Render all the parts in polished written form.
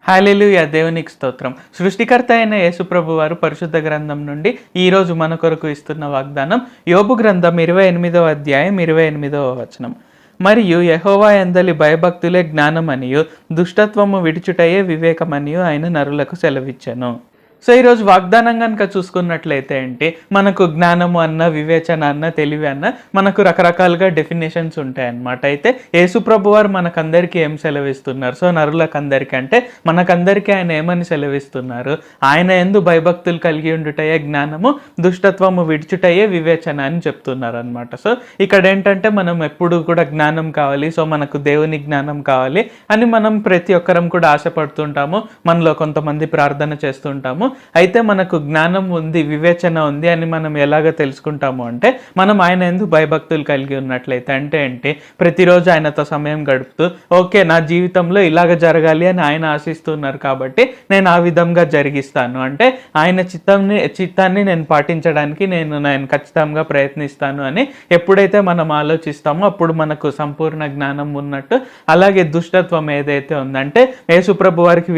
హల్లెలూయా, దేవునికి స్తోత్రం. సృష్టికర్త అయిన యేసుప్రభు వారు పరిశుద్ధ గ్రంథం నుండి ఈరోజు మన కొరకు ఇస్తున్న వాగ్దానం యోబు గ్రంథం 28వ అధ్యాయం 28వ వచనం. మరియు యెహోవా యందలి భయభక్తులే జ్ఞానమనియు దుష్టత్వము విడిచుటయే వివేకమనియు ఆయన నరులకు సెలవిచ్చెను. సో ఈరోజు వాగ్దానం కనుక చూసుకున్నట్లయితే మనకు జ్ఞానము అన్న, వివేచన అన్న, తెలివి అన్న మనకు రకరకాలుగా డెఫినేషన్స్ ఉంటాయన్నమాట. అయితే యేసుప్రభు వారు మనకందరికీ ఏం సెలవిస్తున్నారు? సో నరులకందరికీ అంటే మనకందరికీ ఆయన ఏమని సెలవిస్తున్నారు? ఆయన యందు భయభక్తులు కలిగి ఉండుటయే జ్ఞానము, దుష్టత్వము విడిచుటయే వివేచన అని చెప్తున్నారు అనమాట. సో ఇక్కడ ఏంటంటే మనం ఎప్పుడు కూడా జ్ఞానం కావాలి, సో మనకు దేవుని జ్ఞానం కావాలి అని మనం ప్రతి ఒక్కరం కూడా ఆశపడుతుంటాము. మనలో కొంతమంది ప్రార్థన చేస్తుంటాము. అయితే మనకు జ్ఞానం ఉంది, వివేచన ఉంది అని మనం ఎలాగ తెలుసుకుంటాము అంటే మనం ఆయన యందు భయభక్తులు కలిగి ఉన్నట్లయితే. అంటే ప్రతిరోజు ఆయనతో సమయం గడుపుతూ ఓకే నా జీవితంలో ఇలాగ జరగాలి అని ఆయన ఆశిస్తున్నారు కాబట్టి నేను ఆ విధంగా జరిగిస్తాను, అంటే ఆయన చిత్తాన్ని నేను పాటించడానికి నేను ఖచ్చితంగా ప్రయత్నిస్తాను అని ఎప్పుడైతే మనం ఆలోచిస్తామో అప్పుడు మనకు సంపూర్ణ జ్ఞానం ఉన్నట్టు. అలాగే దుష్టత్వం ఏదైతే ఉందంటే యేసుప్రభు వారికి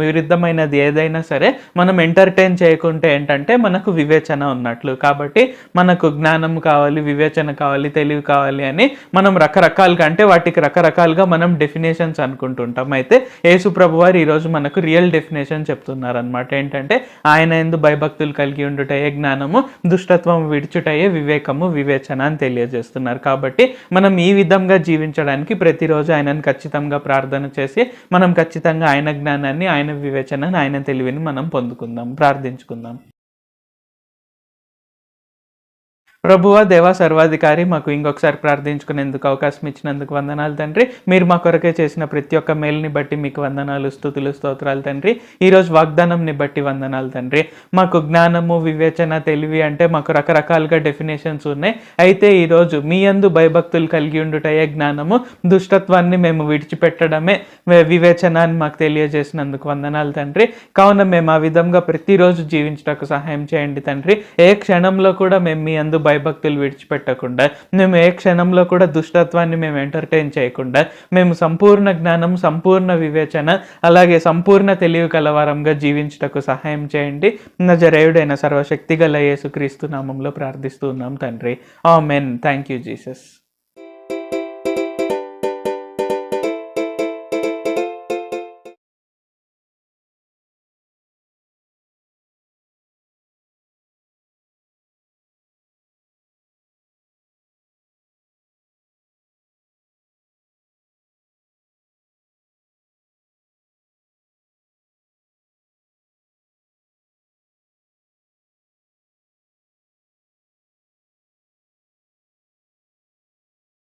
విరుద్ధమైనది ఏదైనా సరే మనం ఎంటర్టైన్ చేయకుంటే ఏంటంటే మనకు వివేచన ఉన్నట్లు. కాబట్టి మనకు జ్ఞానం కావాలి, వివేచన కావాలి, తెలివి కావాలి అని మనం రకరకాలుగా, అంటే వాటికి రకరకాలుగా మనం డెఫినేషన్స్ అనుకుంటుంటాం. అయితే యేసుప్రభు వారు ఈరోజు మనకు రియల్ డెఫినేషన్ చెప్తున్నారు అనమాట. ఏంటంటే ఆయన యందు భయభక్తులు కలిగి ఉండుటయే జ్ఞానము, దుష్టత్వం విడిచుటయే వివేకము, వివేచన అని తెలియజేస్తున్నారు. కాబట్టి మనం ఈ విధంగా జీవించడానికి ప్రతిరోజు ఆయనను ఖచ్చితంగా ప్రార్థన చేసి మనం ఖచ్చితంగా ఆయన జ్ఞానాన్ని, ఆయన వివేచనని, ఆయన తెలివిని మనం పొందుకుందాం, ప్రార్థించుకుందాం. ప్రభువా, దేవా, సర్వాధికారి, మాకు ఇంకొకసారి ప్రార్థించుకునేందుకు అవకాశం ఇచ్చినందుకు వందనాలు తండ్రి. మీరు మా కొరకే చేసిన ప్రతి ఒక్క మేలుని బట్టి మీకు వందనాలు, స్తుతులు, స్తోత్రాలు తండ్రి. ఈరోజు వాగ్దానంని బట్టి వందనాలు తండ్రి. మాకు జ్ఞానము, వివేచన, తెలివి అంటే మాకు రకరకాలుగా డెఫినేషన్స్ ఉన్నాయి. అయితే ఈరోజు మీ యందు భయభక్తులు కలిగి ఉండుటయే జ్ఞానము, దుష్టత్వాన్ని మేము విడిచిపెట్టడమే వివేచన అని మాకు తెలియజేసినందుకు వందనాలు తండ్రి. కావున మేము ఆ విధంగా ప్రతిరోజు జీవించడానికి సహాయం చేయండి తండ్రి. ఏ క్షణంలో కూడా మేము మీ యందు భయభక్తులు విడిచిపెట్టకుండా, మేము ఏ క్షణంలో కూడా దుష్టత్వాన్ని మేము ఎంటర్టైన్ చేయకుండా, మేము సంపూర్ణ జ్ఞానం, సంపూర్ణ వివేచన, అలాగే సంపూర్ణ తెలివి కలవారంగా జీవించుటకు సహాయం చేయండి. నజరేయుడైన సర్వశక్తి గల యేసుక్రీస్తు నామంలో ప్రార్థిస్తూ ఉన్నాం తండ్రి. ఆమేన్. Thank you Jesus.